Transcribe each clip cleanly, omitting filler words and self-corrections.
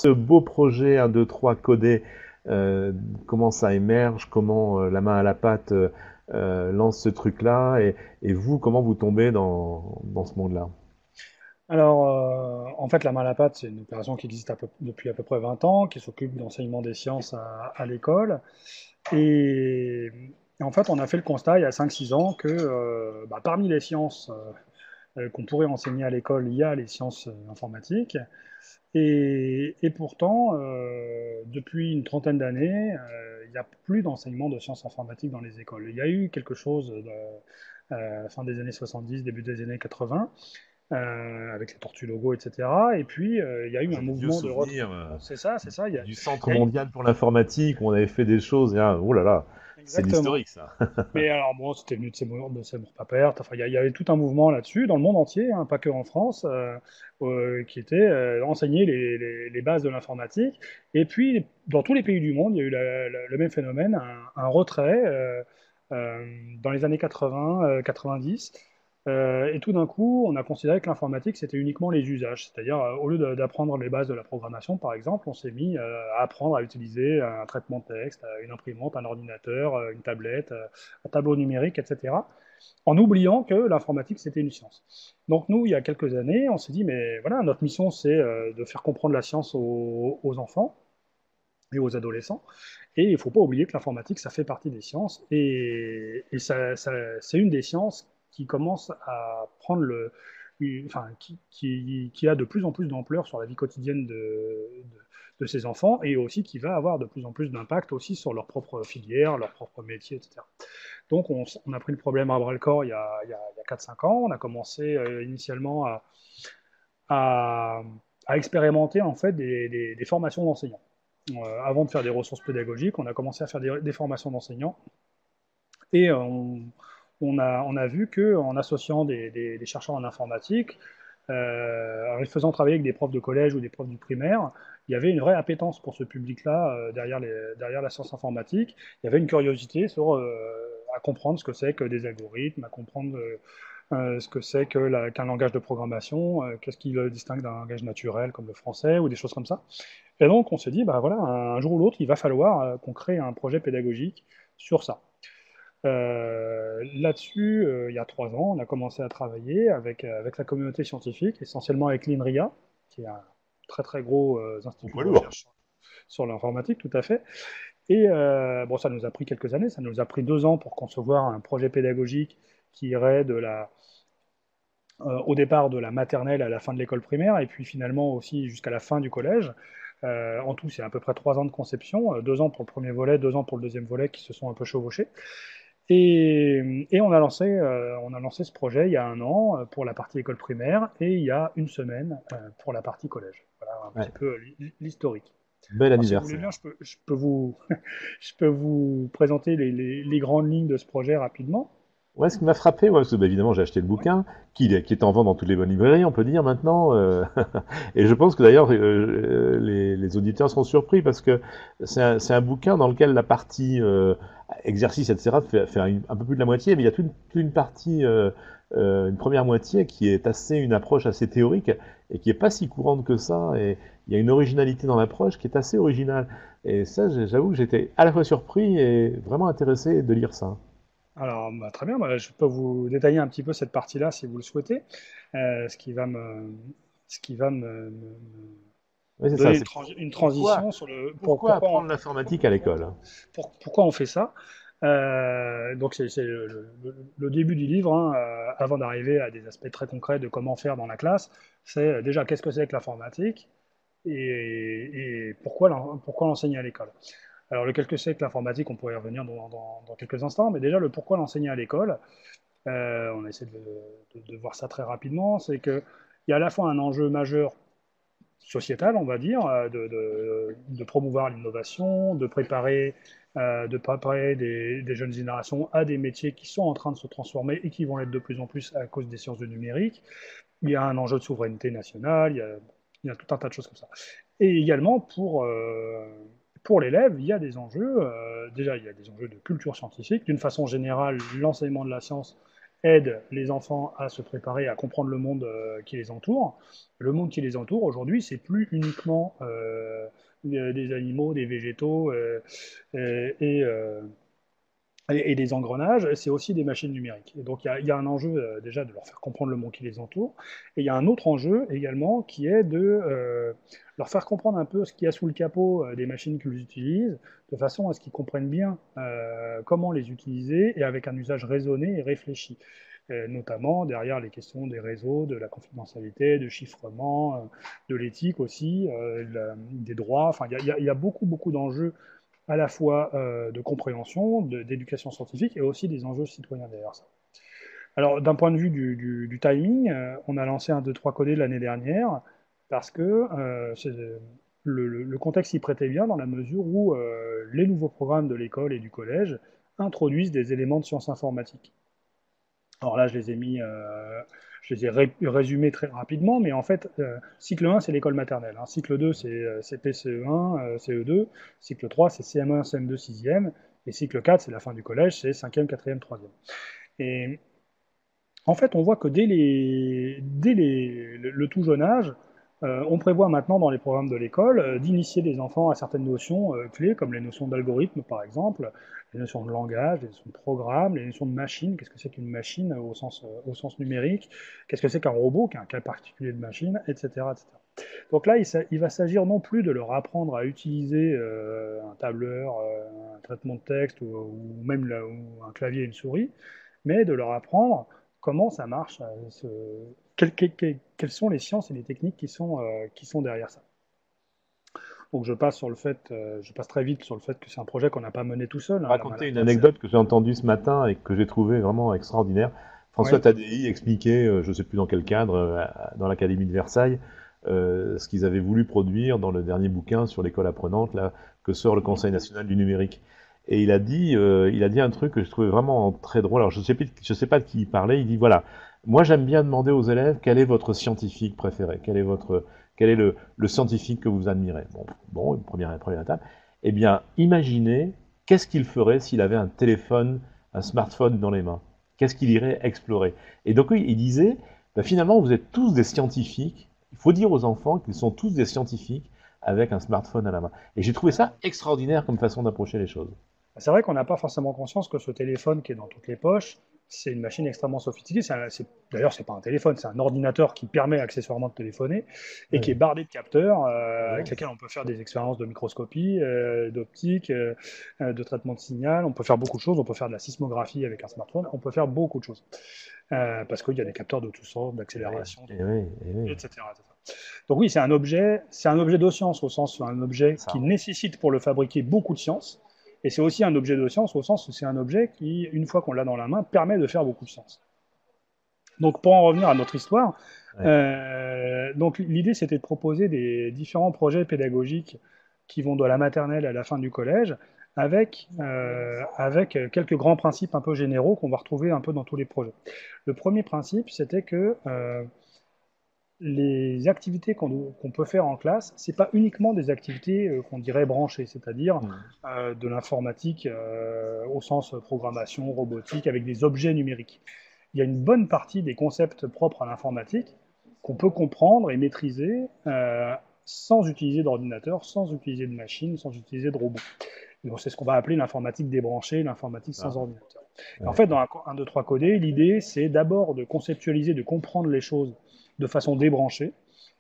ce beau projet 1, 2, 3 codé, euh, comment ça émerge, comment la main à la pâte lance ce truc-là, et vous, comment vous tombez dans ce monde-là? Alors, en fait, la main à la pâte, c'est une opération qui existe depuis à peu près 20 ans, qui s'occupe d'enseignement des sciences à l'école. Et, en fait, on a fait le constat il y a 5-6 ans que parmi les sciences qu'on pourrait enseigner à l'école, il y a les sciences informatiques. Et pourtant, depuis une trentaine d'années, il n'y a plus d'enseignement de sciences informatiques dans les écoles. Il y a eu quelque chose fin des années 70, début des années 80, avec les tortues logo, etc. Et puis, il y a eu un J'ai des vieux mouvement de retrait. souvenirs C'est ça, c'est ça. du Centre Il y a eu- mondial pour l'informatique où on avait fait des choses, et, ah, oh là là, c'est de Exactement. l'historique ça. Mais alors, bon, c'était venu de Seymour Papert. Enfin, il y avait tout un mouvement là-dessus, dans le monde entier, hein, pas que en France, qui était enseigner les bases de l'informatique. Et puis, dans tous les pays du monde, il y a eu le même phénomène, un retrait euh, dans les années 80, 90. Et tout d'un coup, on a considéré que l'informatique, c'était uniquement les usages. C'est-à-dire, au lieu d'apprendre les bases de la programmation, par exemple, on s'est mis à apprendre à utiliser un traitement de texte, une imprimante, un ordinateur, une tablette, un tableau numérique, etc., en oubliant que l'informatique, c'était une science. Donc nous, il y a quelques années, on s'est dit, mais voilà, notre mission, c'est de faire comprendre la science aux enfants et aux adolescents. Et il ne faut pas oublier que l'informatique, ça fait partie des sciences. Et c'est une des sciences qui commence à prendre enfin, qui a de plus en plus d'ampleur sur la vie quotidienne de ces enfants, et aussi qui va avoir de plus en plus d'impact aussi sur leur propre filière, leur propre métier, etc. Donc on a pris le problème à bras le corps il y a 4-5 ans. On a commencé initialement à, à expérimenter en fait des formations d'enseignants. Avant de faire des ressources pédagogiques, on a commencé à faire des formations d'enseignants, et on a vu qu'en associant des chercheurs en informatique, en les faisant travailler avec des profs de collège ou des profs du primaire, il y avait une vraie appétence pour ce public-là derrière la science informatique. Il y avait une curiosité à comprendre ce que c'est que des algorithmes, à comprendre ce que c'est qu'un langage de programmation, qu'est-ce qui le distingue d'un langage naturel comme le français ou des choses comme ça. Et donc on s'est dit, bah voilà, un jour ou l'autre, il va falloir qu'on crée un projet pédagogique sur ça. Là-dessus, il y a 3 ans, on a commencé à travailler avec la communauté scientifique, essentiellement avec l'INRIA, qui est un très très gros Au institut poids de lourd. recherche sur l'informatique, tout à fait. Et bon, ça nous a pris quelques années, ça nous a pris 2 ans pour concevoir un projet pédagogique qui irait au départ de la maternelle à la fin de l'école primaire, et puis finalement aussi jusqu'à la fin du collège. En tout, c'est à peu près 3 ans de conception, 2 ans pour le premier volet, 2 ans pour le deuxième volet qui se sont un peu chevauchés. Et on a lancé ce projet il y a un an pour la partie école primaire, et il y a une semaine pour la partie collège. Voilà un petit Ouais. peu l'historique. Bel Alors, si vous voulez bien, anniversaire. je peux vous présenter les grandes lignes de ce projet rapidement. Ouais, ce qui m'a frappé, ouais, parce que bah, évidemment j'ai acheté le Oui. bouquin, qui est en vente dans toutes les bonnes librairies, on peut dire maintenant. Et je pense que d'ailleurs les auditeurs seront surpris parce que c'est un bouquin dans lequel la partie exercice, etc., fait un peu plus de la moitié, mais il y a toute une partie, une première moitié qui est une approche assez théorique et qui est pas si courante que ça. Et il y a une originalité dans l'approche qui est assez originale. Et ça, j'avoue que j'étais à la fois surpris et vraiment intéressé de lire ça. Alors, bah, très bien, bah, je peux vous détailler un petit peu cette partie-là si vous le souhaitez, ce qui va me Oui, c'est ça. donner une, C'est une pourquoi, transition sur pourquoi apprendre l'informatique à l'école? pourquoi on fait ça. Donc, c'est le début du livre, hein, avant d'arriver à des aspects très concrets de comment faire dans la classe. C'est déjà qu'est-ce que c'est que l'informatique, et pourquoi l'enseigner à l'école. Alors, le qu'est-ce que c'est que l'informatique, on pourrait y revenir dans quelques instants, mais déjà, le pourquoi l'enseigner à l'école, on essaie de voir ça très rapidement. C'est qu'il y a à la fois un enjeu majeur sociétal, on va dire, de promouvoir l'innovation, de préparer des jeunes générations à des métiers qui sont en train de se transformer et qui vont l'être de plus en plus à cause des sciences du numérique. Il y a un enjeu de souveraineté nationale, il y a tout un tas de choses comme ça. Et également, pour l'élève, il y a des enjeux. Déjà, il y a des enjeux de culture scientifique. D'une façon générale, l'enseignement de la science aide les enfants à se préparer, à comprendre le monde qui les entoure. Le monde qui les entoure, aujourd'hui, c'est plus uniquement des animaux, des végétaux et, et des engrenages, c'est aussi des machines numériques. Et donc il y a un enjeu déjà de leur faire comprendre le monde qui les entoure, et il y a un autre enjeu également qui est de leur faire comprendre un peu ce qu'il y a sous le capot des machines qu'ils utilisent, de façon à ce qu'ils comprennent bien comment les utiliser et avec un usage raisonné et réfléchi. Notamment derrière les questions des réseaux, de la confidentialité, de chiffrement, de l'éthique aussi, des droits. Enfin, il y a beaucoup, beaucoup d'enjeux à la fois de compréhension, d'éducation scientifique et aussi des enjeux citoyens derrière ça. Alors, d'un point de vue du timing, on a lancé un 2-3 codé l'année dernière parce que le contexte y prêtait bien dans la mesure où les nouveaux programmes de l'école et du collège introduisent des éléments de sciences informatiques. Alors là, je les ai résumés très rapidement, mais en fait, cycle 1, c'est l'école maternelle. Hein. Cycle 2, c'est CP, CE1, CE2. Cycle 3, c'est CM1, CM2, 6e. Et cycle 4, c'est la fin du collège, c'est 5e, 4e, 3e. Et en fait, on voit que le tout jeune âge, on prévoit maintenant dans les programmes de l'école d'initier les enfants à certaines notions clés, comme les notions d'algorithme par exemple, les notions de langage, les notions de programme, les notions de machine. Qu'est-ce que c'est qu'une machine au sens numérique? Qu'est-ce que c'est qu'un robot, qui est un cas particulier de machine, etc., etc. Donc là, il va s'agir non plus de leur apprendre à utiliser un tableur, un traitement de texte ou même ou un clavier et une souris, mais de leur apprendre comment ça marche, quelles sont les sciences et les techniques qui sont derrière ça. Donc je passe très vite sur le fait que c'est un projet qu'on n'a pas mené tout seul. Hein, la Raconter une Maladresse, anecdote que j'ai entendue ce matin et que j'ai trouvée vraiment extraordinaire. François oui, Tadei expliquait, je ne sais plus dans quel cadre, dans l'Académie de Versailles, ce qu'ils avaient voulu produire dans le dernier bouquin sur l'école apprenante, là, que sort le Conseil national du numérique. Et il a dit un truc que je trouvais vraiment très drôle. Alors je sais pas de qui il parlait. Il dit voilà, moi j'aime bien demander aux élèves quel est votre scientifique préféré, quel est le scientifique que vous admirez. Bon, première étape. Eh bien, imaginez qu'est-ce qu'il ferait s'il avait un téléphone, un smartphone dans les mains. Qu'est-ce qu'il irait explorer. Et donc oui, il disait, bah, finalement, vous êtes tous des scientifiques. Il faut dire aux enfants qu'ils sont tous des scientifiques avec un smartphone à la main. Et j'ai trouvé ça extraordinaire comme façon d'approcher les choses. c'est vrai qu'on n'a pas forcément conscience que ce téléphone qui est dans toutes les poches, c'est une machine extrêmement sophistiquée. D'ailleurs, c'est pas un téléphone, c'est un ordinateur qui permet accessoirement de téléphoner et qui est Ouais, bardé de capteurs avec ouais, lesquels on peut faire des expériences de microscopie, d'optique, de traitement de signal. On peut faire beaucoup de choses. On peut faire de la sismographie avec un smartphone. On peut faire beaucoup de choses parce qu'il y a des capteurs de toutes sortes, ouais, d'accélération, ouais. etc., etc. Donc oui, c'est un objet de science au sens où un objet qui Ça. nécessite pour le fabriquer beaucoup de science. Et c'est aussi un objet de science au sens où c'est un objet qui, une fois qu'on l'a dans la main, permet de faire beaucoup de science. Donc pour en revenir à notre histoire, Ouais. donc l'idée c'était de proposer des différents projets pédagogiques qui vont de la maternelle à la fin du collège, avec quelques grands principes un peu généraux qu'on va retrouver un peu dans tous les projets. Le premier principe, c'était que les activités qu'on peut faire en classe, c'est pas uniquement des activités qu'on dirait branchées, c'est-à-dire Mm. de l'informatique au sens programmation, robotique, avec des objets numériques. Il y a une bonne partie des concepts propres à l'informatique qu'on peut comprendre et maîtriser sans utiliser d'ordinateur, sans utiliser de machine, sans utiliser de robots. Donc c'est ce qu'on va appeler l'informatique débranchée, l'informatique sans Ah, ordinateur. Et en ouais, fait, dans un 2, 3 codé, l'idée, c'est d'abord de conceptualiser, de comprendre les choses de façon débranchée,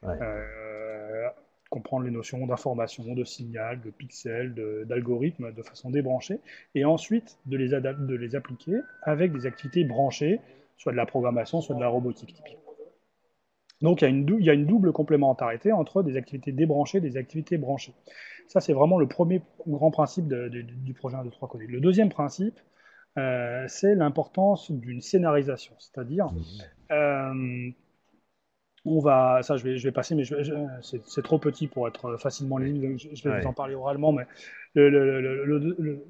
ouais. euh, comprendre les notions d'information, de signal, de pixels, d'algorithmes de façon débranchée, et ensuite de les appliquer avec des activités branchées, soit de la programmation, soit de la robotique typique. Donc il y a une double complémentarité entre des activités débranchées et des activités branchées. Ça, c'est vraiment le premier grand principe du projet 1, 2, 3 codé. Le deuxième principe, c'est l'importance d'une scénarisation, c'est-à-dire Mhm. euh, je vais passer, mais c'est trop petit pour être facilement lisible, je vais vous en Ouais. parler oralement, mais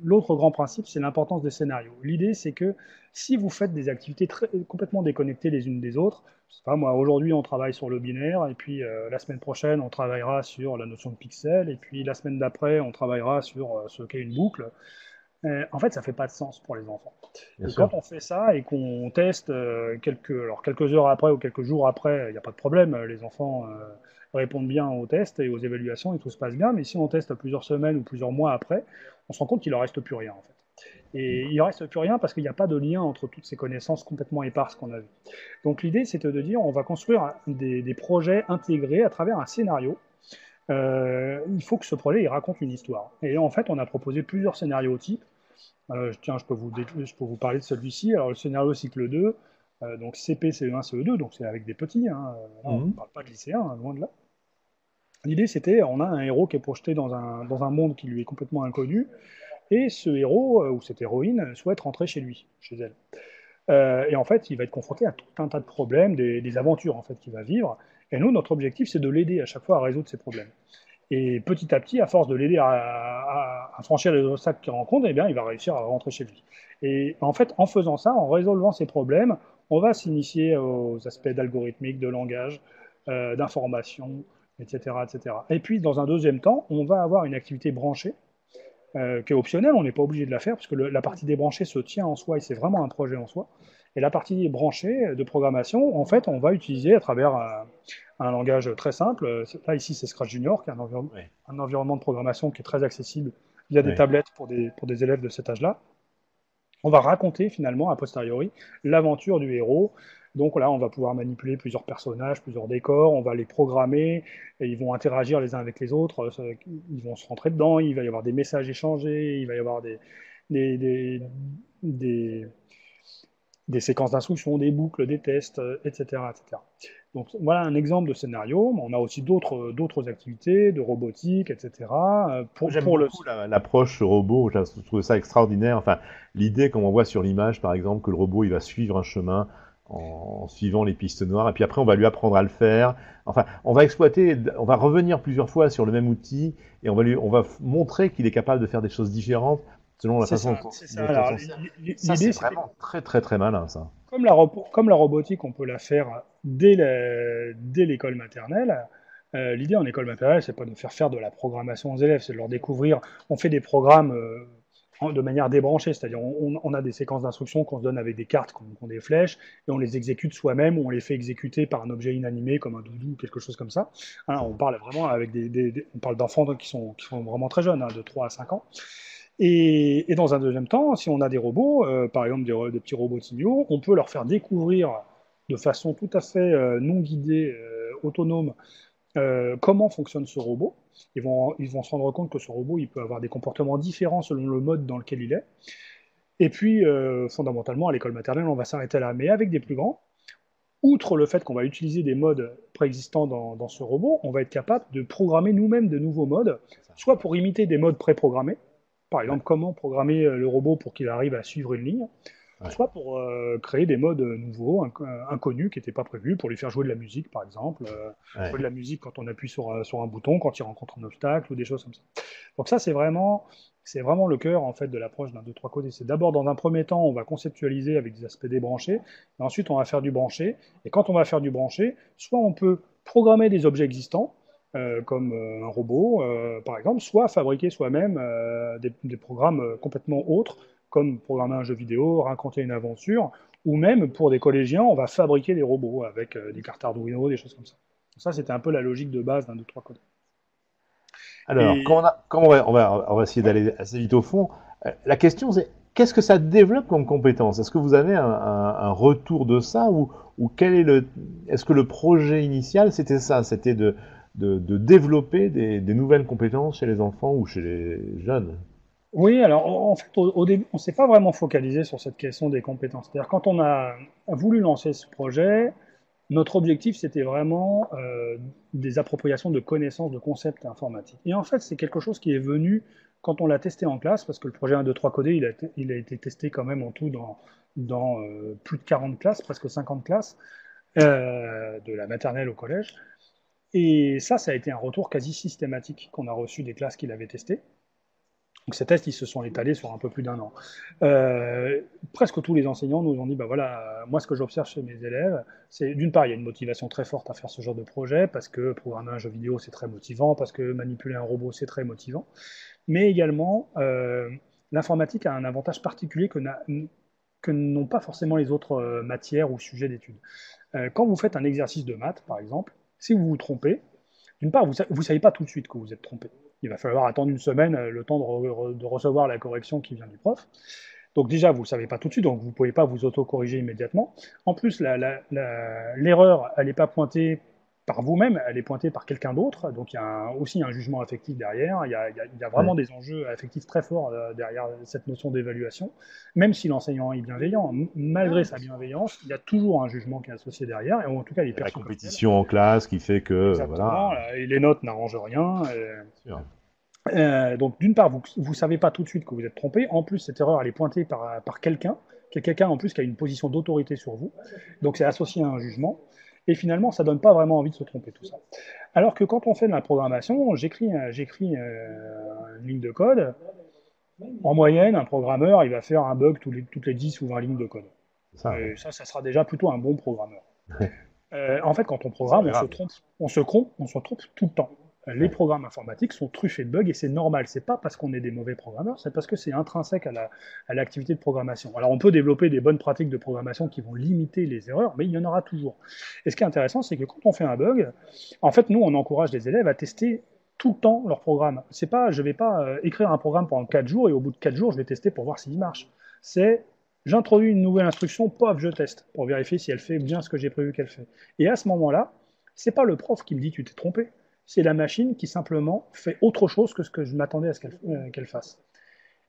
l'autre grand principe, c'est l'importance des scénarios. L'idée, c'est que si vous faites des activités complètement déconnectées les unes des autres, je sais pas, moi, aujourd'hui, on travaille sur le binaire, et puis la semaine prochaine, on travaillera sur la notion de pixel, et puis la semaine d'après, on travaillera sur ce qu'est une boucle, En fait, ça fait pas de sens pour les enfants. bien Et quand sûr. on fait ça et qu'on teste quelques heures après ou quelques jours après, il n'y a pas de problème, les enfants répondent bien aux tests et aux évaluations et tout se passe bien. Mais si on teste plusieurs semaines ou plusieurs mois après, on se rend compte qu'il ne reste plus rien en fait. Et il ne reste plus rien parce qu'il n'y a pas de lien entre toutes ces connaissances complètement éparses qu'on a vues. Donc l'idée, c'était de dire on va construire des projets intégrés à travers un scénario. Il faut que ce projet il raconte une histoire. Et en fait, on a proposé plusieurs scénarios types. Tiens, je peux vous parler de celui-ci. Alors, le scénario cycle 2, donc CP, CE1, CE2, donc c'est avec des petits, hein, là, on ne Mhm. parle pas de lycéens, hein, loin de là. L'idée, c'était, on a un héros qui est projeté dans un monde qui lui est complètement inconnu, et ce héros, ou cette héroïne, souhaite rentrer chez lui, chez elle. Et en fait, il va être confronté à tout un tas de problèmes, des aventures en fait qu'il va vivre. Et nous, notre objectif, c'est de l'aider à chaque fois à résoudre ces problèmes. Et petit à petit, à force de l'aider à franchir les obstacles qu'il rencontre, eh bien, il va réussir à rentrer chez lui. Et en fait, en faisant ça, en résolvant ces problèmes, on va s'initier aux aspects d'algorithmique, de langage, d'information, etc., etc. Et puis, dans un deuxième temps, on va avoir une activité branchée qui est optionnelle, on n'est pas obligé de la faire, parce que la partie débranchée se tient en soi et c'est vraiment un projet en soi. Et la partie branchée de programmation, en fait, on va utiliser à travers un langage très simple. Là, ici, c'est Scratch Junior, qui est Ouais, un environnement de programmation qui est très accessible via des ouais. tablettes pour des élèves de cet âge-là. On va raconter finalement, a posteriori, l'aventure du héros. Donc là, on va pouvoir manipuler plusieurs personnages, plusieurs décors, on va les programmer, et ils vont interagir les uns avec les autres, ils vont se rentrer dedans, il va y avoir des messages échangés, il va y avoir des, des, des, des séquences d'instructions, des boucles, des tests, etc., etc. Donc voilà un exemple de scénario. On a aussi d'autres activités de robotique, etc. Moi, j'aime Pour le... beaucoup l'approche robot, je trouve ça extraordinaire. Enfin, l'idée, comme on voit sur l'image, par exemple, que le robot, il va suivre un chemin en suivant les pistes noires, et puis après, on va lui apprendre à le faire. Enfin, on va exploiter, on va revenir plusieurs fois sur le même outil, et on va montrer qu'il est capable de faire des choses différentes selon la C'est façon ça, c'est ça. dont on Alors, s'en sert. Et ça, l'idée, c'est c'était vraiment très, très, très malin, ça. comme la robotique, on peut la faire dès l'école maternelle. L'idée en école maternelle, c'est pas de faire de la programmation aux élèves, c'est de leur découvrir. On fait des programmes de manière débranchée, c'est-à-dire on a des séquences d'instructions qu'on se donne avec des cartes, qu'on des flèches, et on les exécute soi-même, ou on les fait exécuter par un objet inanimé comme un doudou ou quelque chose comme ça. Hein, on parle vraiment avec on parle d'enfants qui sont vraiment très jeunes, hein, de 3 à 5 ans. Et dans un deuxième temps, si on a des robots, par exemple des petits robots signaux, on peut leur faire découvrir de façon tout à fait non guidée, autonome, comment fonctionne ce robot. Ils vont se rendre compte que ce robot, il peut avoir des comportements différents selon le mode dans lequel il est. Et puis, fondamentalement, à l'école maternelle, on va s'arrêter là. Mais avec des plus grands, outre le fait qu'on va utiliser des modes préexistants dans ce robot, on va être capable de programmer nous-mêmes de nouveaux modes, C'est ça. soit pour imiter des modes préprogrammés, par Ouais, exemple comment programmer le robot pour qu'il arrive à suivre une ligne, ouais, soit pour créer des modes nouveaux, inconnus, qui n'étaient pas prévus, pour lui faire jouer de la musique, par exemple, jouer ouais. de la musique quand on appuie sur un bouton, quand il rencontre un obstacle, ou des choses comme ça. Donc ça, c'est vraiment le cœur en fait de l'approche d'un 2-3 côtés. C'est d'abord, dans un premier temps, on va conceptualiser avec des aspects débranchés, et ensuite on va faire du branché. Et quand on va faire du branché, soit on peut programmer des objets existants, comme un robot, par exemple, soit fabriquer soi-même des programmes complètement autres, comme programmer un jeu vidéo, raconter une aventure, ou même pour des collégiens, on va fabriquer des robots avec des cartes Arduino, des choses comme ça. Ça, c'était un peu la logique de base d'un 2-3 côtés. Alors, Et on va essayer ouais, d'aller assez vite au fond. La question, c'est qu'est-ce que ça développe comme compétence? Est-ce que vous avez un retour de ça ou quel est est-ce que le projet initial, c'était ça? C'était de développer des nouvelles compétences chez les enfants ou chez les jeunes? oui, alors en fait, au début, on ne s'est pas vraiment focalisé sur cette question des compétences. C'est-à-dire, quand on a voulu lancer ce projet, notre objectif, c'était vraiment des appropriations de connaissances, de concepts informatiques. Et en fait, c'est quelque chose qui est venu quand on l'a testé en classe, parce que le projet 1, 2, 3 codé, il a été testé quand même en tout dans plus de 40 classes, presque 50 classes, de la maternelle au collège. Et ça a été un retour quasi systématique qu'on a reçu des classes qui l'avaient testé. Donc ces tests, ils se sont étalés sur un peu plus d'un an. Euh, Presque tous les enseignants nous ont dit, bah voilà, moi ce que j'observe chez mes élèves, c'est d'une part, il y a une motivation très forte à faire ce genre de projet, parce que programmer un jeu vidéo, c'est très motivant, parce que manipuler un robot, c'est très motivant, mais également, l'informatique a un avantage particulier que n'ont pas forcément les autres matières ou sujets d'études. Quand vous faites un exercice de maths, par exemple, si vous vous trompez, d'une part, vous ne savez pas tout de suite que vous êtes trompé. Il va falloir attendre une semaine, le temps de recevoir la correction qui vient du prof. Donc déjà, vous ne le savez pas tout de suite, donc vous ne pouvez pas vous auto-corriger immédiatement. En plus, l'erreur, elle n'est pas pointée par vous-même, elle est pointée par quelqu'un d'autre, donc il y a aussi un jugement affectif derrière, il y a vraiment des enjeux affectifs très forts derrière cette notion d'évaluation, même si l'enseignant est bienveillant, malgré sa bienveillance, il y a toujours un jugement qui est associé derrière, et en tout cas il est La perçu comme tel. compétition en classe qui fait que, Exactement, voilà. et les notes n'arrangent rien. Sûr. Donc d'une part, vous ne savez pas tout de suite que vous êtes trompé. En plus, cette erreur, elle est pointée par quelqu'un, quelqu'un en plus qui a une position d'autorité sur vous. Donc c'est associé à un jugement. Et finalement, ça donne pas vraiment envie de se tromper, tout ça. Alors que quand on fait de la programmation, j'écris une ligne de code. En moyenne, un programmeur, il va faire un bug toutes les 10 ou 20 lignes de code. C'est ça. Et ça sera déjà plutôt un bon programmeur. En fait, quand on programme, on se trompe tout le temps. Les programmes informatiques sont truffés de bugs et c'est normal. C'est pas parce qu'on est des mauvais programmeurs, c'est parce que c'est intrinsèque à l'activité de programmation. Alors on peut développer des bonnes pratiques de programmation qui vont limiter les erreurs, mais il y en aura toujours. Et ce qui est intéressant, c'est que quand on fait un bug, en fait, nous, on encourage les élèves à tester tout le temps leur programme. C'est pas, je vais pas écrire un programme pendant 4 jours et au bout de 4 jours, je vais tester pour voir s'il marche. C'est j'introduis une nouvelle instruction, paf, je teste pour vérifier si elle fait bien ce que j'ai prévu qu'elle fait. Et à ce moment-là, c'est pas le prof qui me dit tu t'es trompé, c'est la machine qui simplement fait autre chose que ce que je m'attendais à ce qu'elle fasse.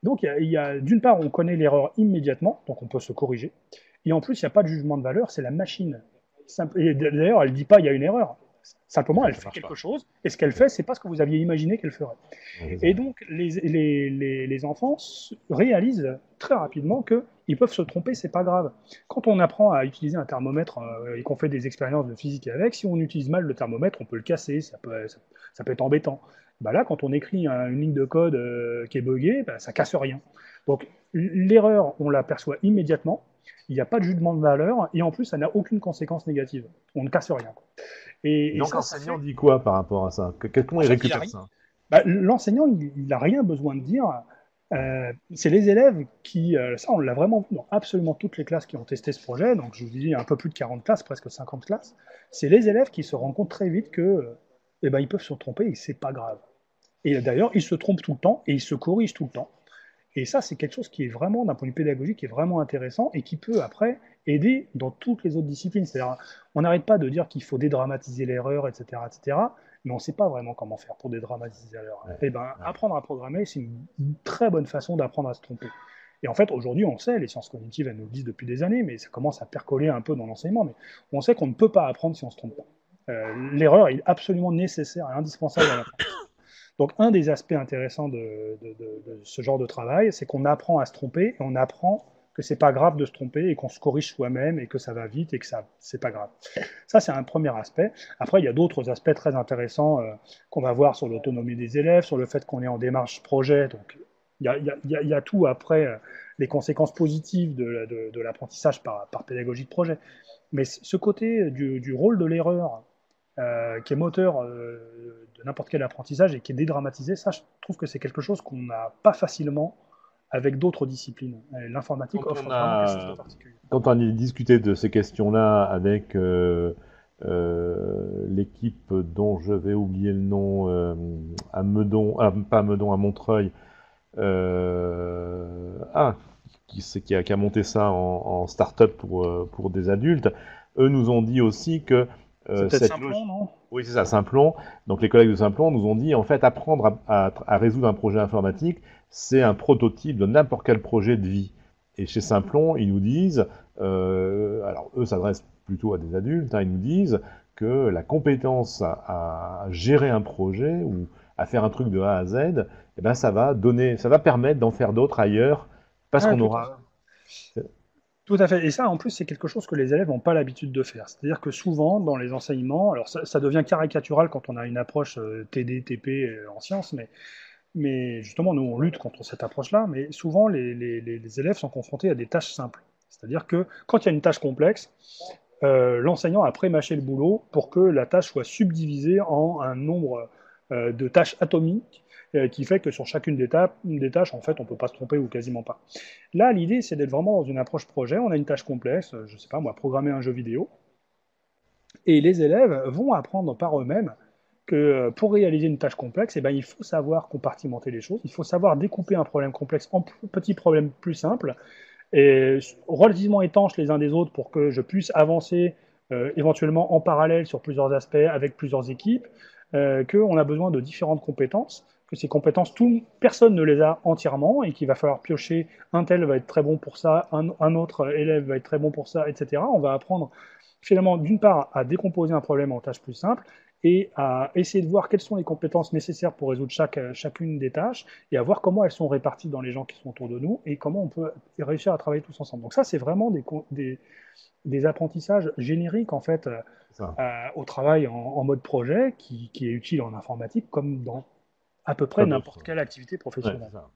Donc d'une part, on connaît l'erreur immédiatement, donc on peut se corriger. Et en plus, il n'y a pas de jugement de valeur, c'est la machine. Et d'ailleurs, elle ne dit pas il y a une erreur. Simplement, elle fait quelque chose, et ce qu'elle fait, c'est pas ce que vous aviez imaginé qu'elle ferait. Et donc, les enfants réalisent très rapidement qu'ils peuvent se tromper, c'est pas grave. Quand on apprend à utiliser un thermomètre et qu'on fait des expériences de physique avec, si on utilise mal le thermomètre, on peut le casser, ça peut être embêtant. Bah là, quand on écrit une ligne de code qui est buggée, bah, ça casse rien. Donc, l'erreur, on l'aperçoit immédiatement, il n'y a pas de jugement de valeur, et en plus, ça n'a aucune conséquence négative. On ne casse rien. Et donc l'enseignant dit quoi par rapport à ça? Comment il récupère ça? L'enseignant, il n'a rien besoin de dire. C'est les élèves qui, ça on l'a vraiment vu dans absolument toutes les classes qui ont testé ce projet, donc je vous dis un peu plus de 40 classes, presque 50 classes, c'est les élèves qui se rendent compte très vite que ils peuvent se tromper et c'est pas grave. Et d'ailleurs, ils se trompent tout le temps et ils se corrigent tout le temps. Et ça, c'est quelque chose qui est vraiment, d'un point de vue pédagogique, qui est vraiment intéressant et qui peut après aider dans toutes les autres disciplines. C'est-à-dire, on n'arrête pas de dire qu'il faut dédramatiser l'erreur, etc., mais on ne sait pas vraiment comment faire pour dédramatiser l'erreur. Apprendre à programmer, c'est une très bonne façon d'apprendre à se tromper. Et en fait, aujourd'hui, on sait, les sciences cognitives, elles nous le disent depuis des années, mais ça commence à percoler un peu dans l'enseignement, mais on sait qu'on ne peut pas apprendre si on ne se trompe pas. L'erreur est absolument nécessaire et indispensable à l'apprentissage. Donc, un des aspects intéressants de ce genre de travail, c'est qu'on apprend à se tromper et on apprend que c'est pas grave de se tromper et qu'on se corrige soi-même et que ça va vite et que c'est pas grave. Ça, c'est un premier aspect. Après, il y a d'autres aspects très intéressants qu'on va voir sur l'autonomie des élèves, sur le fait qu'on est en démarche projet. Donc, il y a tout après les conséquences positives de l'apprentissage par pédagogie de projet. Mais ce côté du rôle de l'erreur, qui est moteur de n'importe quel apprentissage et qui est dédramatisé, ça, je trouve que c'est quelque chose qu'on n'a pas facilement avec d'autres disciplines. L'informatique offre vraiment quelque chose de particulier. Quand on a discuté de ces questions-là avec l'équipe dont je vais oublier le nom, à Meudon, pas à Meudon, à Montreuil, qui a monté ça en start-up pour des adultes, eux nous ont dit aussi que c'est peut-être Simplon, non? Oui, c'est ça, Simplon. Donc les collègues de Simplon nous ont dit, en fait, apprendre à résoudre un projet informatique, c'est un prototype de n'importe quel projet de vie. Et chez Simplon, ils nous disent, alors eux s'adressent plutôt à des adultes, ils nous disent que la compétence à gérer un projet ou à faire un truc de A à Z, eh ben, ça va permettre d'en faire d'autres ailleurs, parce qu'on aura... Tout à fait. Et ça, en plus, c'est quelque chose que les élèves n'ont pas l'habitude de faire. C'est-à-dire que souvent, dans les enseignements, alors ça devient caricatural quand on a une approche TD, TP en sciences, mais justement, nous, on lutte contre cette approche-là, mais souvent, les élèves sont confrontés à des tâches simples. C'est-à-dire que quand il y a une tâche complexe, l'enseignant a pré-mâché le boulot pour que la tâche soit subdivisée en un nombre de tâches atomiques qui fait que sur chacune des tâches, en fait, on ne peut pas se tromper ou quasiment pas. Là, l'idée, c'est d'être vraiment dans une approche projet. On a une tâche complexe, je ne sais pas moi, programmer un jeu vidéo, et les élèves vont apprendre par eux-mêmes que pour réaliser une tâche complexe, eh ben, il faut savoir compartimenter les choses, il faut savoir découper un problème complexe en petits problèmes plus simples, et relativement étanches les uns des autres pour que je puisse avancer éventuellement en parallèle sur plusieurs aspects avec plusieurs équipes, qu'on a besoin de différentes compétences, que ces compétences, personne ne les a entièrement et qu'il va falloir piocher, un tel va être très bon pour ça, un autre élève va être très bon pour ça, etc. On va apprendre finalement d'une part à décomposer un problème en tâches plus simples et à essayer de voir quelles sont les compétences nécessaires pour résoudre chacune des tâches et à voir comment elles sont réparties dans les gens qui sont autour de nous et comment on peut réussir à travailler tous ensemble. Donc ça, c'est vraiment des apprentissages génériques en fait Ça. au travail en mode projet qui est utile en informatique comme dans à peu près Quoi d'autre? n'importe quelle activité Ouais, c'est professionnelle. ça.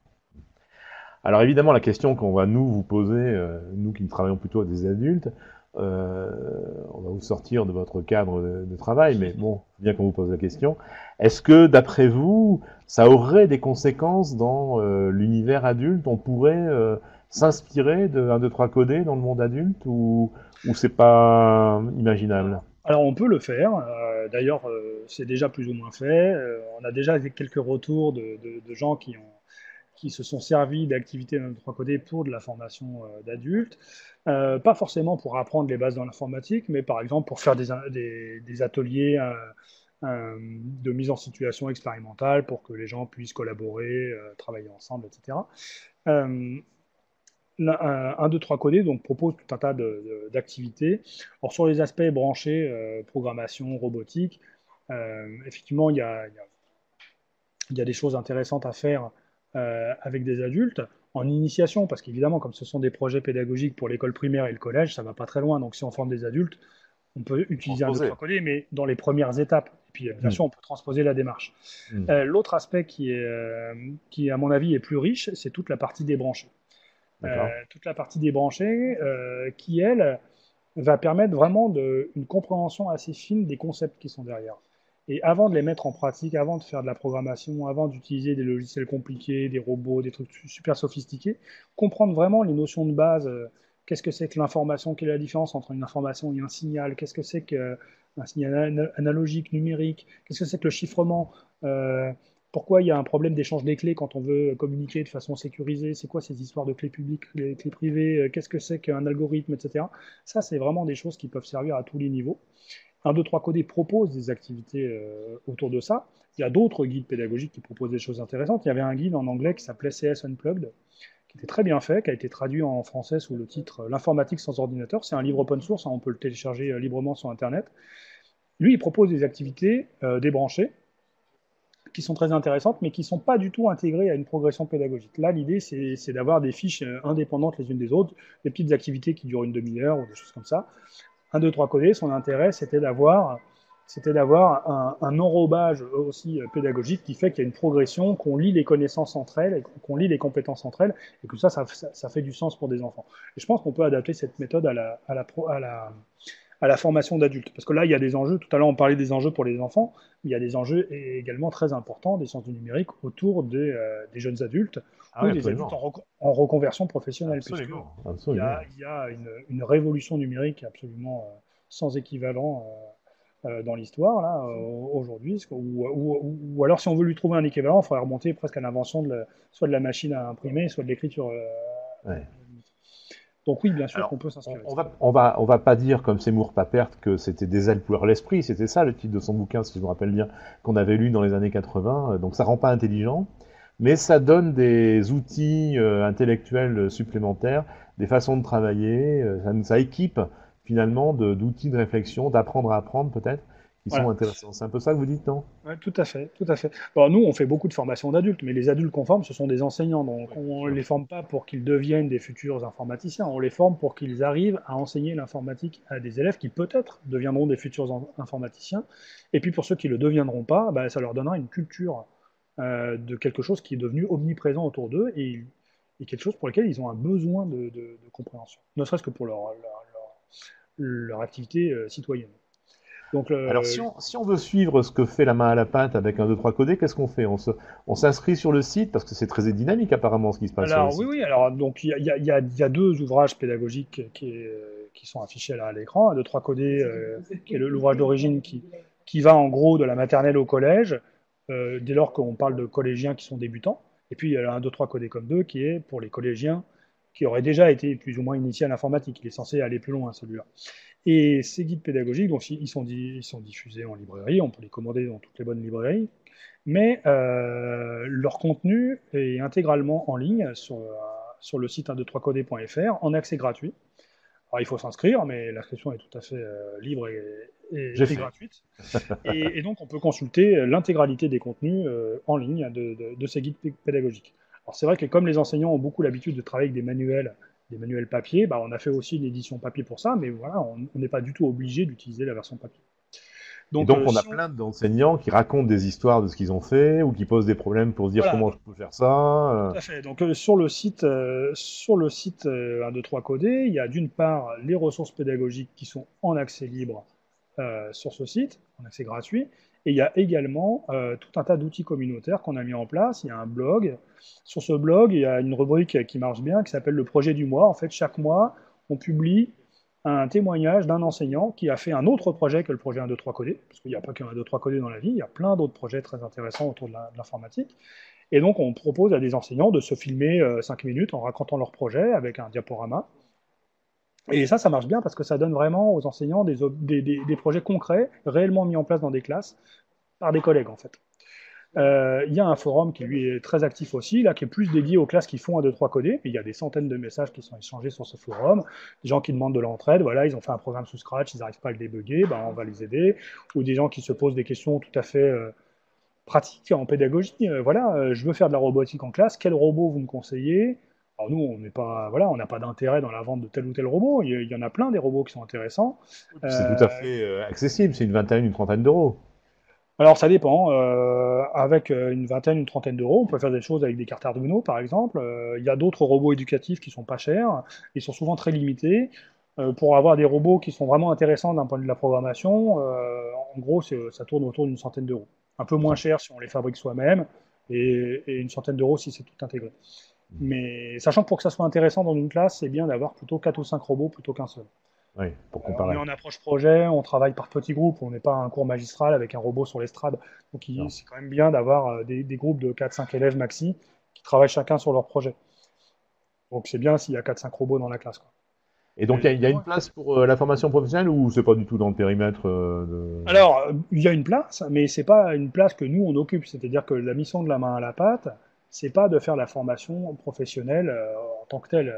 Alors évidemment, la question qu'on va nous vous poser, nous qui travaillons plutôt avec des adultes, euh, on va vous sortir de votre cadre de travail, mais bon, c'est bien qu'on vous pose la question. Est-ce que, d'après vous, ça aurait des conséquences dans l'univers adulte? On pourrait s'inspirer de 1, 2, 3 codé dans le monde adulte ou c'est pas imaginable? Alors on peut le faire, d'ailleurs c'est déjà plus ou moins fait. On a déjà quelques retours de gens qui se sont servis d'activités de 3 codés pour de la formation d'adultes. Pas forcément pour apprendre les bases dans l'informatique, mais par exemple pour faire des ateliers de mise en situation expérimentale pour que les gens puissent collaborer, travailler ensemble, etc. Euh, 1, 2, 3 codés donc, propose tout un tas d'activités. Alors, sur les aspects branchés, programmation, robotique, effectivement, il y a des choses intéressantes à faire avec des adultes en initiation, parce qu'évidemment, comme ce sont des projets pédagogiques pour l'école primaire et le collège, ça ne va pas très loin. Donc, si on forme des adultes, on peut utiliser 1, 2, Transposer. 3 codés, mais dans les premières étapes. Et puis, bien Hmm, sûr, on peut transposer la démarche. hmm. L'autre aspect qui, à mon avis, est plus riche, c'est toute la partie débranchée. D'accord. Toute la partie débranchée qui, elle, va permettre vraiment une compréhension assez fine des concepts qui sont derrière. Et avant de les mettre en pratique, avant de faire de la programmation, avant d'utiliser des logiciels compliqués, des robots, des trucs super sophistiqués, comprendre vraiment les notions de base. Qu'est-ce que c'est que l'information? Quelle est la différence entre une information et un signal? Qu'est-ce que c'est qu'un signal analogique, numérique? Qu'est-ce que c'est que le chiffrement? Euh, Pourquoi il y a un problème d'échange des clés quand on veut communiquer de façon sécurisée? C'est quoi ces histoires de clés publiques, les clés privées? Qu'est-ce que c'est qu'un algorithme, etc. Ça, c'est vraiment des choses qui peuvent servir à tous les niveaux. 1, 2, 3 Codé propose des activités autour de ça. Il y a d'autres guides pédagogiques qui proposent des choses intéressantes. Il y avait un guide en anglais qui s'appelait CS Unplugged, qui était très bien fait, qui a été traduit en français sous le titre L'informatique sans ordinateur. C'est un livre open source, hein, on peut le télécharger librement sur Internet. Lui, il propose des activités débranchées qui sont très intéressantes, mais qui ne sont pas du tout intégrées à une progression pédagogique. Là, l'idée, c'est d'avoir des fiches indépendantes les unes des autres, des petites activités qui durent une demi-heure ou des choses comme ça. 1, 2, 3 codé, son intérêt, c'était d'avoir un enrobage aussi pédagogique qui fait qu'il y a une progression, qu'on lit les connaissances entre elles, qu'on lit les compétences entre elles, et que ça fait du sens pour des enfants. Et je pense qu'on peut adapter cette méthode à la formation d'adultes. Parce que là, il y a des enjeux, tout à l'heure on parlait des enjeux pour les enfants, mais il y a des enjeux également très importants des sciences du numérique autour des jeunes adultes Ah oui, ou des adultes absolument. en reconversion professionnelle, puisque Absolument. il y a, Absolument. il y a une révolution numérique absolument sans équivalent dans l'histoire là aujourd'hui, ou alors si on veut lui trouver un équivalent, il faudrait remonter presque à l'invention soit de la machine à imprimer, soit de l'écriture. Ouais. Donc oui, bien sûr Alors, qu'on peut s'inspirer de ça. on va pas dire comme Seymour Papert que c'était des ailes pour l'esprit. C'était ça le titre de son bouquin, si je me rappelle bien, qu'on avait lu dans les années 80. Donc ça rend pas intelligent, mais ça donne des outils intellectuels supplémentaires, des façons de travailler. Ça équipe finalement d'outils de réflexion, d'apprendre à apprendre peut-être, qui sont Voilà. intéressants. C'est un peu ça que vous dites, non? Ouais, tout à fait, tout à fait. Alors, nous, on fait beaucoup de formations d'adultes, mais les adultes qu'on forme, ce sont des enseignants. Donc, Oui, bien on ne sûr. les forme pas pour qu'ils deviennent des futurs informaticiens. On les forme pour qu'ils arrivent à enseigner l'informatique à des élèves qui peut-être deviendront des futurs informaticiens. Et puis, pour ceux qui ne le deviendront pas, bah, ça leur donnera une culture de quelque chose qui est devenu omniprésent autour d'eux et quelque chose pour lequel ils ont un besoin de compréhension, ne serait-ce que pour leur activité citoyenne. Donc, Alors, si on veut suivre ce que fait la main à la pâte avec un 2-3 codé, qu'est-ce qu'on fait? On s'inscrit sur le site parce que c'est très dynamique apparemment ce qui se passe sur le alors oui, site. oui, alors donc il y a deux ouvrages pédagogiques qui sont affichés là à l'écran. Un de trois codés, qui est l'ouvrage d'origine qui va en gros de la maternelle au collège, dès lors qu'on parle de collégiens qui sont débutants. Et puis il y a un 2, 3 codé comme 2 qui est pour les collégiens qui auraient déjà été plus ou moins initiés à l'informatique. Il est censé aller plus loin celui-là. Et ces guides pédagogiques, donc ils sont diffusés en librairie, on peut les commander dans toutes les bonnes librairies, mais leur contenu est intégralement en ligne sur le site 123codé.fr en accès gratuit. Alors il faut s'inscrire, mais l'inscription est tout à fait libre J'ai et fait. gratuite. Et donc on peut consulter l'intégralité des contenus en ligne de ces guides pédagogiques. Alors c'est vrai que comme les enseignants ont beaucoup l'habitude de travailler avec des manuels papier, bah, on a fait aussi une édition papier pour ça, mais voilà, on n'est pas du tout obligé d'utiliser la version papier. Et Donc donc, on a si on, plein d'enseignants qui racontent des histoires de ce qu'ils ont fait ou qui posent des problèmes pour se dire voilà, comment je peux faire ça. tout à fait. Donc sur le site 1, 2, 3 codé, il y a d'une part les ressources pédagogiques qui sont en accès libre sur ce site, en accès gratuit, et il y a également tout un tas d'outils communautaires qu'on a mis en place. Il y a un blog. Sur ce blog, il y a une rubrique qui marche bien, qui s'appelle le projet du mois. En fait, chaque mois, on publie un témoignage d'un enseignant qui a fait un autre projet que le projet 1, 2, 3 codé, parce qu'il n'y a pas qu'un 1, 2, 3 codé dans la vie, il y a plein d'autres projets très intéressants autour de l'informatique. Et donc, on propose à des enseignants de se filmer 5 minutes en racontant leur projet avec un diaporama. Et ça marche bien parce que ça donne vraiment aux enseignants des projets concrets, réellement mis en place dans des classes, par des collègues en fait. Il y a un forum qui lui est très actif aussi, là, qui est plus dédié aux classes qui font 1, 2, 3 codés. Il y a des centaines de messages qui sont échangés sur ce forum, des gens qui demandent de l'entraide, voilà, ils ont fait un programme sous Scratch, ils n'arrivent pas à le débugger, ben, on va les aider, ou des gens qui se posent des questions tout à fait pratique en pédagogie. Voilà, je veux faire de la robotique en classe. Quel robot vous me conseillez? Alors nous, on n'est pas, voilà, on n'a pas d'intérêt dans la vente de tel ou tel robot. Il y en a plein des robots qui sont intéressants. Et puis c'est tout Euh, à fait accessible, c'est une vingtaine, une trentaine d'euros. alors ça dépend. Avec une vingtaine, une trentaine d'euros, on peut faire des choses avec des cartes Arduino, par exemple. Il y a d'autres robots éducatifs qui sont pas chers. Ils sont souvent très limités. Pour avoir des robots qui sont vraiment intéressants d'un point de vue de la programmation, en gros, ça tourne autour d'une centaine d'euros. Un peu moins cher si on les fabrique soi-même, et une centaine d'euros si c'est tout intégré. Mais sachant que pour que ça soit intéressant dans une classe, c'est bien d'avoir plutôt 4 ou 5 robots plutôt qu'un seul. Oui, pour On est comparer. en approche projet, on travaille par petits groupes, on n'est pas un cours magistral avec un robot sur l'estrade. Donc Non. c'est quand même bien d'avoir des groupes de 4-5 élèves maxi qui travaillent chacun sur leur projet. Donc c'est bien s'il y a 4-5 robots dans la classe, quoi. Et donc, il y a une place pour la formation professionnelle ou c'est pas du tout dans le périmètre de... Alors, il y a une place, mais c'est pas une place que nous on occupe. C'est-à-dire que la mission de la main à la pâte, c'est pas de faire la formation professionnelle en tant que telle,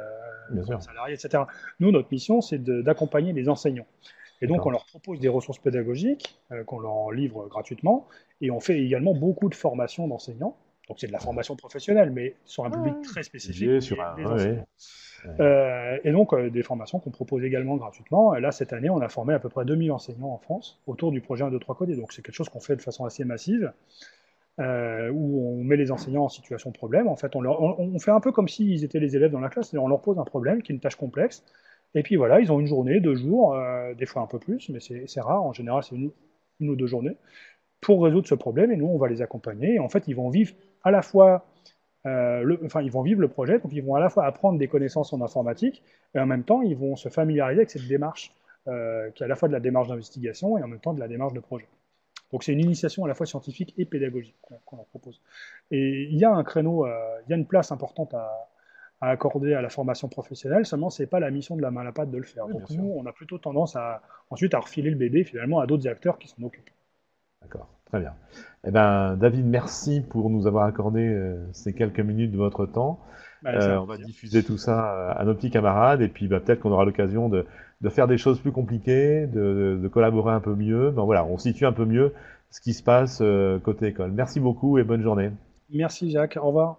Bien comme sûr, salarié, etc. Nous, notre mission, c'est d'accompagner les enseignants. Et donc, on d'accord. leur propose des ressources pédagogiques qu'on leur livre gratuitement, et on fait également beaucoup de formations d'enseignants. Donc, c'est de la formation professionnelle, mais sur un public très spécifique, Dédié sur des un... enseignants. Ouais, ouais. Et donc, des formations qu'on propose également gratuitement. Et là, cette année, on a formé à peu près 2000 enseignants en France autour du projet 1, 2, 3 code. Et donc, c'est quelque chose qu'on fait de façon assez massive, où on met les enseignants en situation de problème. En fait, on fait un peu comme s'ils étaient les élèves dans la classe. C'est-à-dire, on leur pose un problème qui est une tâche complexe. Et puis voilà, ils ont une journée, 2 jours, des fois un peu plus, mais c'est rare. En général, c'est une ou deux journées pour résoudre ce problème. Et nous, on va les accompagner. Et en fait, ils vont vivre à la fois ils vont vivre le projet, donc ils vont à la fois apprendre des connaissances en informatique, et en même temps, ils vont se familiariser avec cette démarche, qui est à la fois de la démarche d'investigation et en même temps de la démarche de projet. Donc c'est une initiation à la fois scientifique et pédagogique qu'on leur propose. Et il y a un créneau, il y a une place importante à accorder à la formation professionnelle, seulement c'est pas la mission de la main à la pâte de le faire. Oui, bien Donc sûr. nous, on a plutôt tendance ensuite à refiler le bébé finalement à d'autres acteurs qui s'en occupent. D'accord, très bien. Eh ben, David, merci pour nous avoir accordé ces quelques minutes de votre temps. Ben, c'est un On va plaisir. diffuser tout ça à nos petits camarades et puis bah, peut-être qu'on aura l'occasion de faire des choses plus compliquées, de collaborer un peu mieux. Ben, voilà, on situe un peu mieux ce qui se passe côté école. Merci beaucoup et bonne journée. Merci Jacques, au revoir.